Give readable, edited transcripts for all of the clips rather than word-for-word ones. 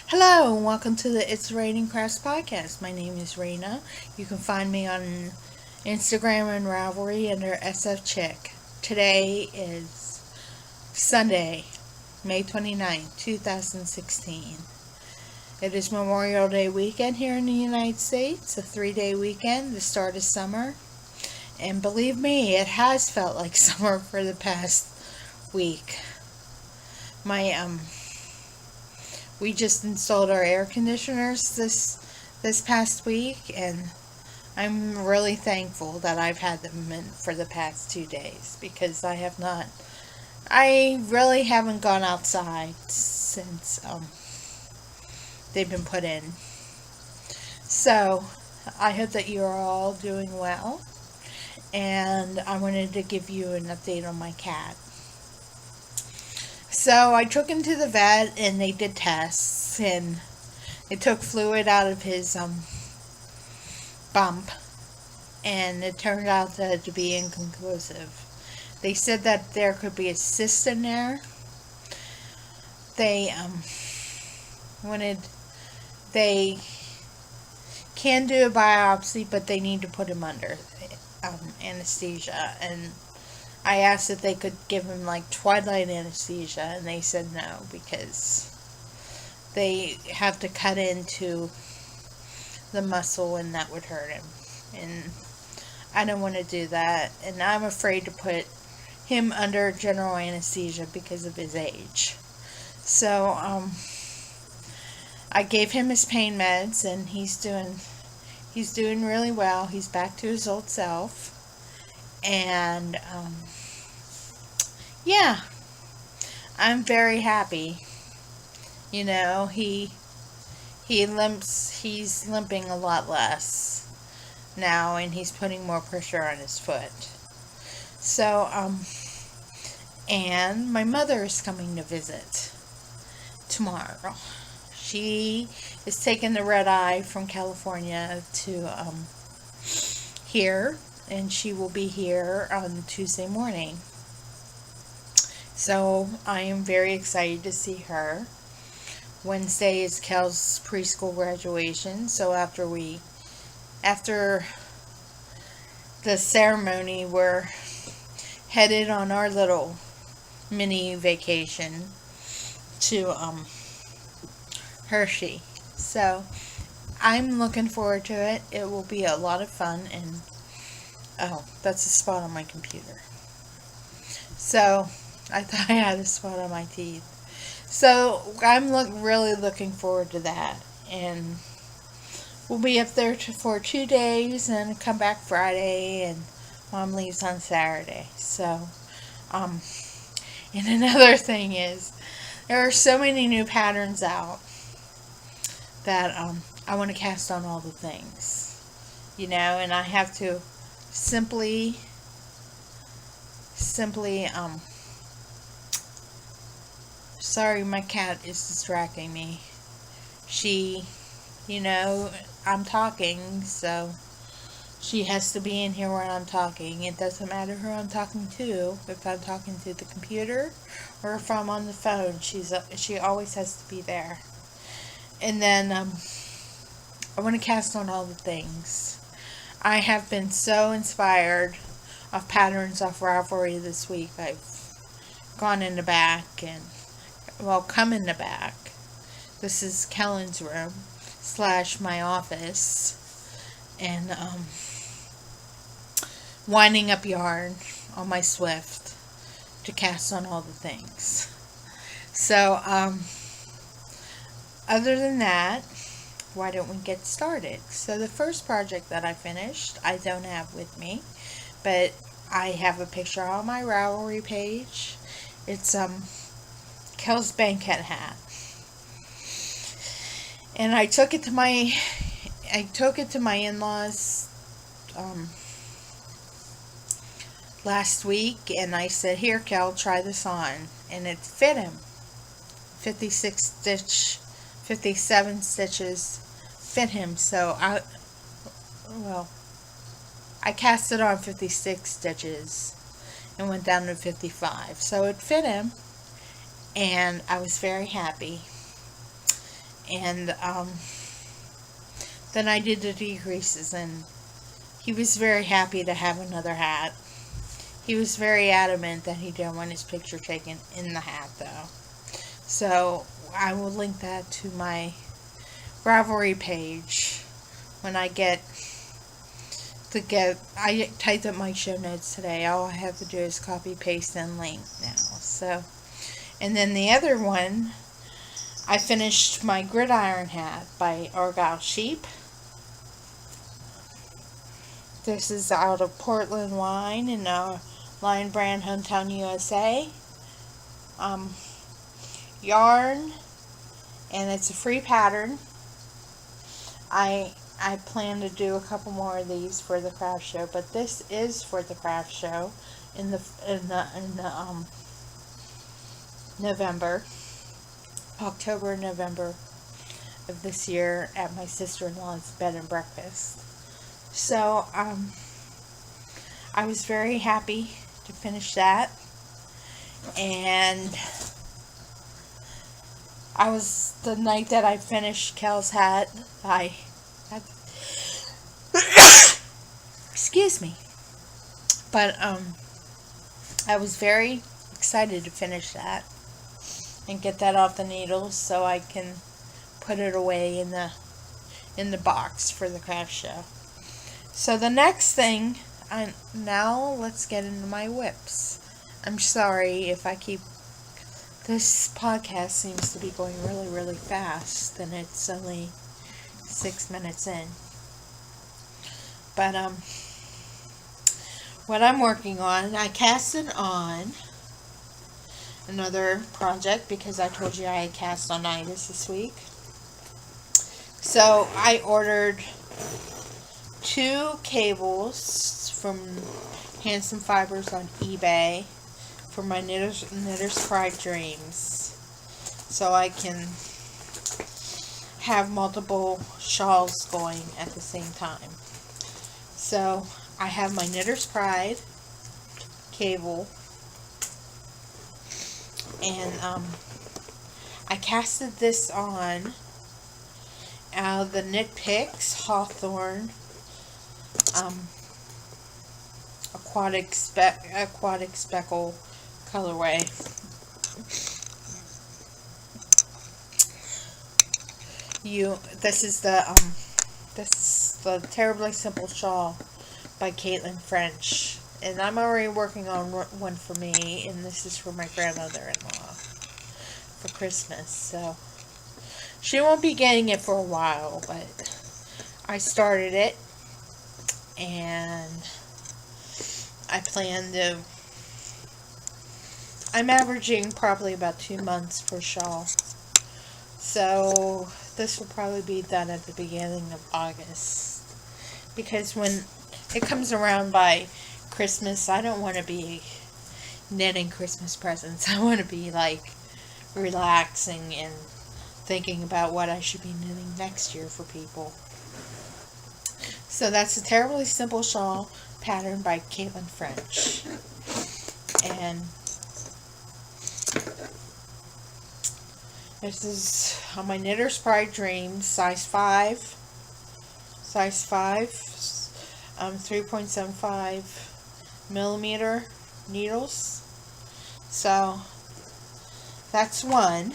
Hello, and welcome to the It's Raining Crafts podcast. My name is Raina. You can find me on Instagram and Ravelry under SF Chick. Today is Sunday, May 29th, 2016. It is Memorial Day weekend here in the United States, a 3-day weekend, the start of summer. And believe me, it has felt like summer for the past week. My We just installed our air conditioners this past week, and I'm really thankful that I've had them in for the past 2 days because I really haven't gone outside since they've been put in. So I hope that you're all doing well, and I wanted to give you an update on my cat. So I took him to the vet and they did tests, and they took fluid out of his bump, and it turned out to be inconclusive. They said that there could be a cyst in there. They wanted they can do a biopsy, but they need to put him under anesthesia, and I asked if they could give him like twilight anesthesia, and they said no because they have to cut into the muscle and that would hurt him. And I don't want to do that, and I'm afraid to put him under general anesthesia because of his age. So I gave him his pain meds, and he's doing really well. He's back to his old self, and yeah, I'm very happy. You know, he limps. He's limping a lot less now, and he's putting more pressure on his foot. So and my mother is coming to visit tomorrow. She is taking the red eye from California to here, and she will be here on Tuesday morning. So I am very excited to see her. Wednesday is Kel's preschool graduation, so after the ceremony, we're headed on our little mini vacation to Hershey. So I'm looking forward to it. It will be a lot of fun, and oh, that's a spot on my computer. So I thought I had a spot on my teeth. So I'm really looking forward to that, and we'll be up there for 2 days and come back Friday, and Mom leaves on Saturday. So, and another thing is, there are so many new patterns out that I want to cast on all the things, and I have to simply, sorry, my cat is distracting me. She, I'm talking, so she has to be in here when I'm talking. It doesn't matter who I'm talking to. If I'm talking to the computer or if I'm on the phone, she always has to be there. And then I want to cast on all the things. I have been so inspired of patterns off Ravelry this week. I've gone in the back and, come in the back. This is Kellen's room / my office, and winding up yarn on my Swift to cast on all the things. So other than that, why don't we get started? So the first project that I finished, I don't have with me, but I have a picture on my Ravelry page. It's Kel's banquet hat, and I took it to my in-laws last week, and I said, "Here, Kel, try this on," and it fit him. 57 stitches fit him. So I cast it on 56 stitches and went down to 55. So it fit him, and I was very happy. And then I did the decreases, and he was very happy to have another hat. He was very adamant that he didn't want his picture taken in the hat, though. So I will link that to my Ravelry page when I I typed up my show notes today. All I have to do is copy, paste, and link now. So, and then the other one, I finished my gridiron hat by Argyle Sheep. This is out of Portland Line in Lion Brand, Hometown, USA. Yarn, and it's a free pattern. I plan to do a couple more of these for the craft show, but this is for the craft show in the November, October, November of this year at my sister-in-law's bed and breakfast. So I was very happy to finish that, and the night that I finished Kel's hat, excuse me, but I was very excited to finish that and get that off the needles so I can put it away in the box for the craft show. So the next thing, now let's get into my whips. I'm sorry if this podcast seems to be going really, really fast, and it's only 6 minutes in. But what I'm working on, I casted on another project because I told you I had cast on Itis this week. So I ordered 2 cables from Handsome Fibers on eBay for my Knitter's Pride Dreams, so I can have multiple shawls going at the same time. So I have my Knitter's Pride cable, and I casted this on out of the Knit Picks Hawthorne aquatic speckle colorway. This is the Terribly Simple Shawl by Caitlin French, and I'm already working on one for me, and this is for my grandmother-in-law for Christmas. So she won't be getting it for a while, but I started it, and I'm averaging probably about 2 months per shawl. So this will probably be done at the beginning of August. Because when it comes around by Christmas, I don't want to be knitting Christmas presents. I want to be relaxing and thinking about what I should be knitting next year for people. So that's a Terribly Simple Shawl pattern by Caitlin French. And this is on my Knitter's Pride Dreams, size 5, 3.75 millimeter needles. So that's one.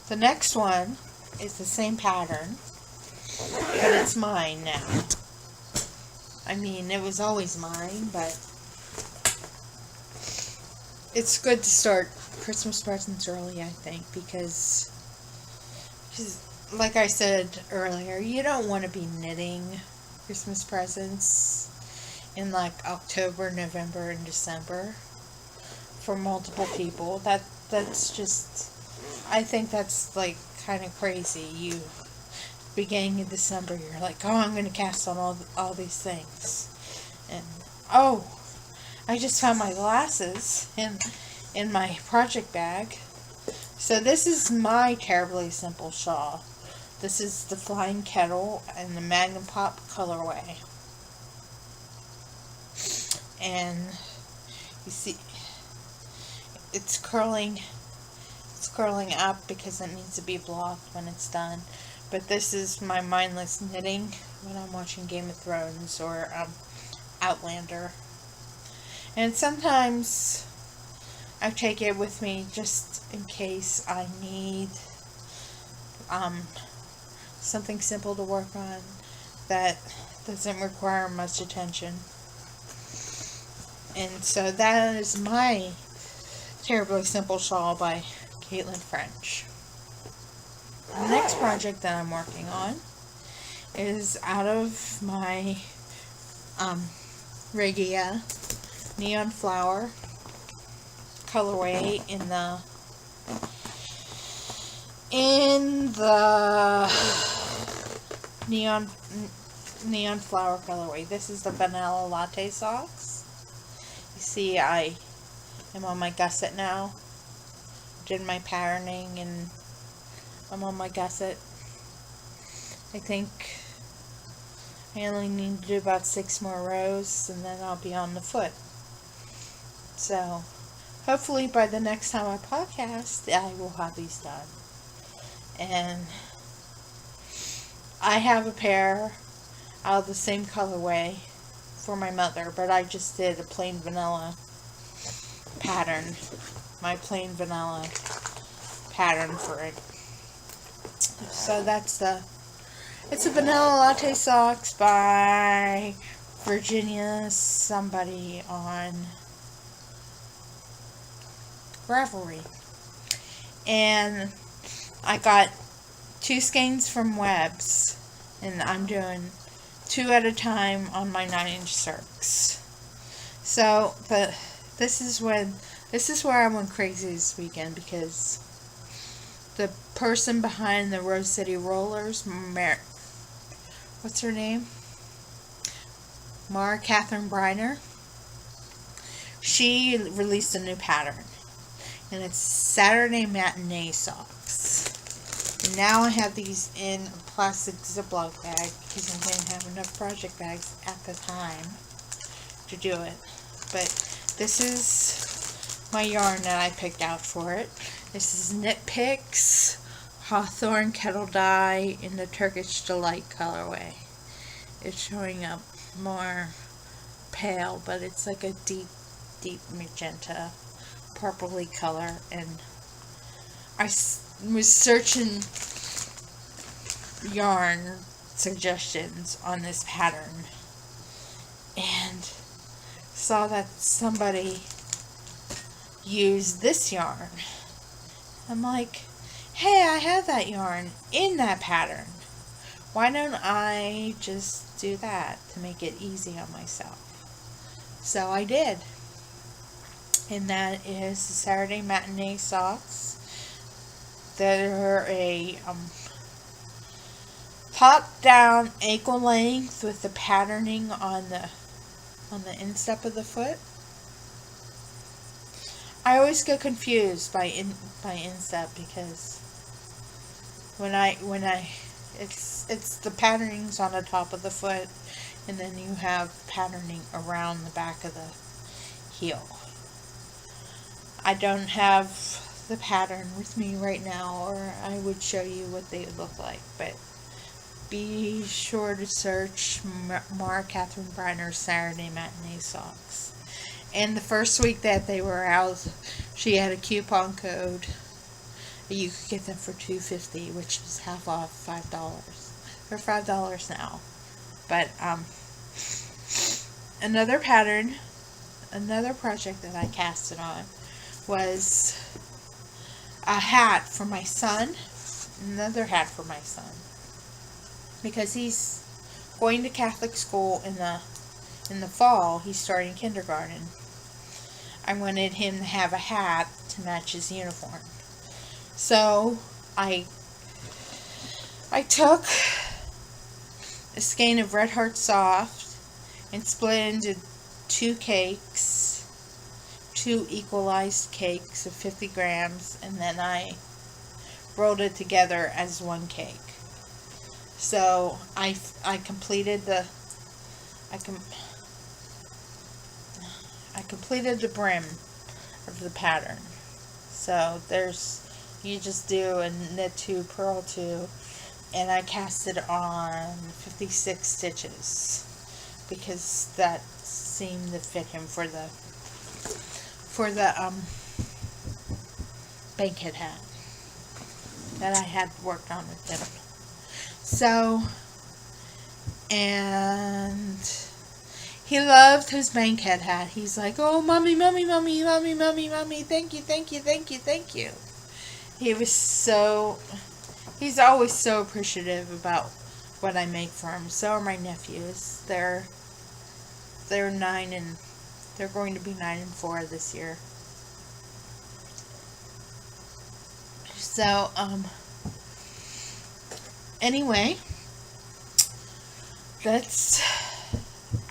The next one is the same pattern, but it's mine now. I mean, it was always mine, but it's good to start Christmas presents early, I think, because like I said earlier, you don't want to be knitting Christmas presents in October, November, and December for multiple people. That's just, I think that's kind of crazy. Beginning of December, you're like, oh, I'm going to cast on all these things, and oh, I just found my glasses in my project bag. So this is my Terribly Simple Shawl. This is the Flying Kettle and the Magnum Pop colorway. And you see, it's curling it's curling up because it needs to be blocked when it's done. But this is my mindless knitting when I'm watching Game of Thrones or Outlander. And sometimes I take it with me just in case I need something simple to work on that doesn't require much attention. And so that is my Terribly Simple Shawl by Caitlin French. The next project that I'm working on is out of my Regia Neon Flower colorway in the neon flower colorway. This is the Vanilla Latte Socks. You see, I am on my gusset now. Did my patterning and I'm on my gusset. I think I only need to do about 6 more rows and then I'll be on the foot. So hopefully by the next time I podcast, I will have these done. And I have a pair out of the same colorway for my mother, but I just did a plain vanilla pattern. My plain vanilla pattern for it. So it's a Vanilla Latte Socks by Virginia somebody on Ravelry. And I got 2 skeins from Webs, and I'm doing 2 at a time on my 9-inch circs. So this is where I went crazy this weekend, because the person behind the Rose City Rollers, what's her name? Mara Catherine Briner. She released a new pattern, and it's Saturday Matinee Socks. And now I have these in a plastic Ziploc bag because I didn't have enough project bags at the time to do it. But this is my yarn that I picked out for it. This is Knit Picks Hawthorne Kettle Dye in the Turkish Delight colorway. It's showing up more pale, but it's like a deep magenta purpley color. And I was searching yarn suggestions on this pattern and saw that somebody used this yarn. I'm like, hey, I have that yarn in that pattern. Why don't I just do that to make it easy on myself? So I did. And that is the Saturday Matinee Socks. They're a top-down ankle length with the patterning on the instep of the foot. I always get confused by instep because it's the patternings on the top of the foot, and then you have patterning around the back of the heel. I don't have the pattern with me right now, or I would show you what they look like, but be sure to search Mara Catherine Briner's Saturday Matinee Socks. And the first week that they were out, she had a coupon code. You could get them for $2.50, which is half off $5. They're $5 now. But another project that I casted on was a hat for my son. Another hat for my son, because he's going to Catholic school in the fall. He's starting kindergarten. I wanted him to have a hat to match his uniform. So I took a skein of Red Heart Soft and split it into 2 cakes, 2 equalized cakes of 50 grams, and then I rolled it together as 1 cake. So I completed the I completed the brim of the pattern. So You just do a knit 2, purl 2, and I cast it on 56 stitches because that seemed to fit him for the bankhead hat that I had worked on with him. So, and he loved his bankhead hat. He's like, "Oh, mommy, mommy, mommy, mommy, mommy, mommy, thank you, thank you, thank you, thank you." He's always so appreciative about what I make for him. So are my nephews. They're 9 and they're going to be 9 and 4 this year. So, anyway,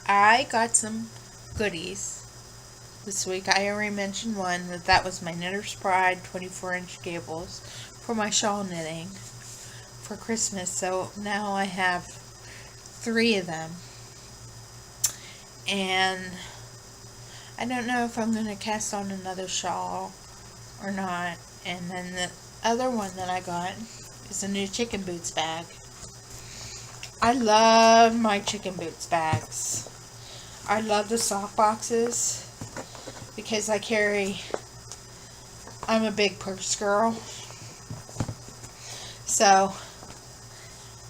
I got some goodies this week. I already mentioned one, that was my Knitter's Pride 24-inch gables for my shawl knitting for Christmas. So now I have 3 of them. And I don't know if I'm going to cast on another shawl or not. And then the other one that I got is a new Chicken Boots bag. I love my Chicken Boots bags. I love the sock boxes because I'm a big purse girl. So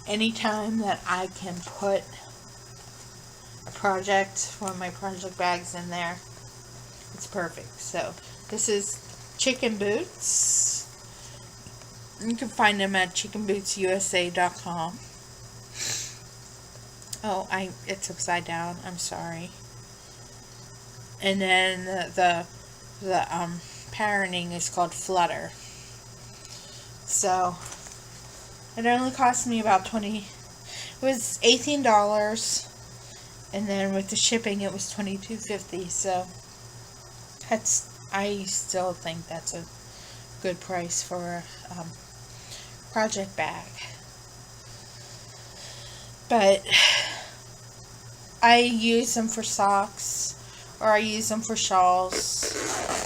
anytime that I can put one of my project bags in there, it's perfect. So this is Chicken Boots. You can find them at chickenbootsusa.com. Oh, it's upside down. I'm sorry. And then the patterning is called Flutter. So it only cost me about it was $18, and then with the shipping it was $22.50. So I still think that's a good price for a project bag. But I use them for socks, or I use them for shawls,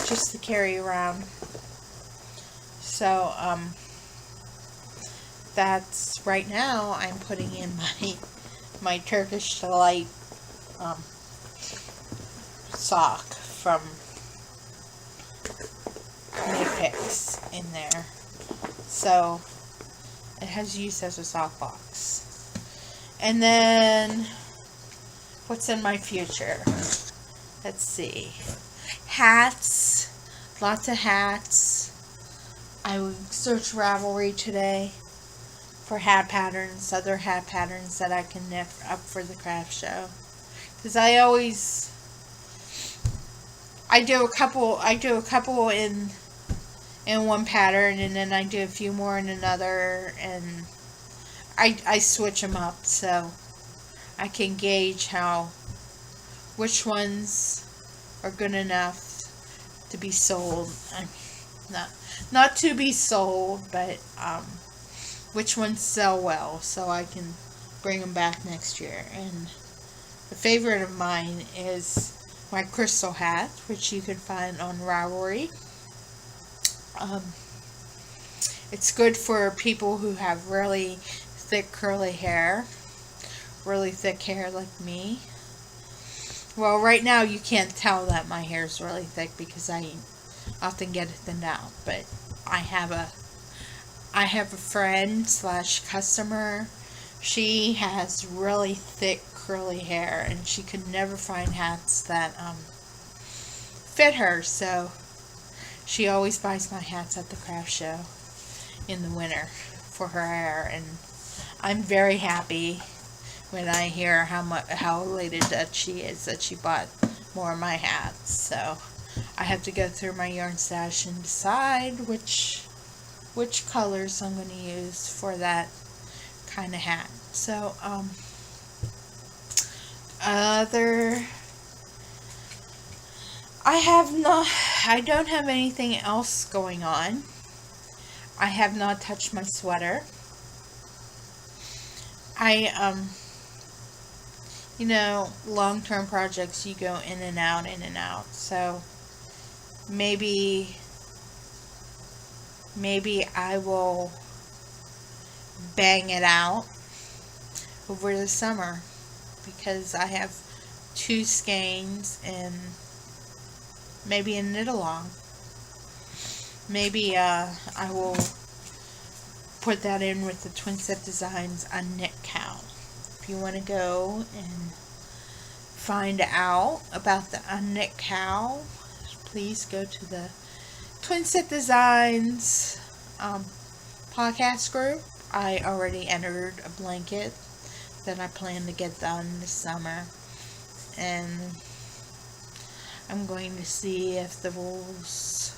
just to carry around. So, that's, right now, I'm putting in my Turkish Delight, sock from Knitpicks in there. So, it has use as a sock box. And then, what's in my future? Let's see. Hats. Lots of hats. I searched Ravelry today for other hat patterns that I can knit up for the craft show. Because I do a couple in one pattern, and then I do a few more in another, and I switch them up so I can gauge which ones are good enough to be sold. Not to be sold, but which ones sell well, so I can bring them back next year. And a favorite of mine is my crystal hat, which you can find on Ravelry. It's good for people who have really thick curly hair, really thick hair like me. Well, right now you can't tell that my hair is really thick because I often get it thinned out, but I have a friend / customer. She has really thick curly hair, and she could never find hats that fit her, so she always buys my hats at the craft show in the winter for her hair, and I'm very happy when I hear how elated that she is that she bought more of my hats. So I have to go through my yarn stash and decide which colors I'm going to use for that kind of hat. So I don't have anything else going on. I have not touched my sweater. Long-term projects, you go in and out. So maybe maybe I will bang it out over the summer, because I have 2 skeins and maybe a knit along. Maybe I will put that in with the Twin Set Designs on Knit Cow. If you want to go and find out about the Unknit Cow, please go to the Twin Set Designs podcast group. I already entered a blanket that I plan to get done this summer, and I'm going to see if the rules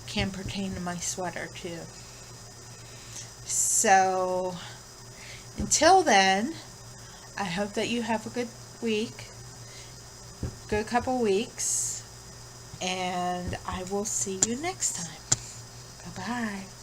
can pertain to my sweater too. So until then, I hope that you have a good couple weeks, and I will see you next time. Bye bye.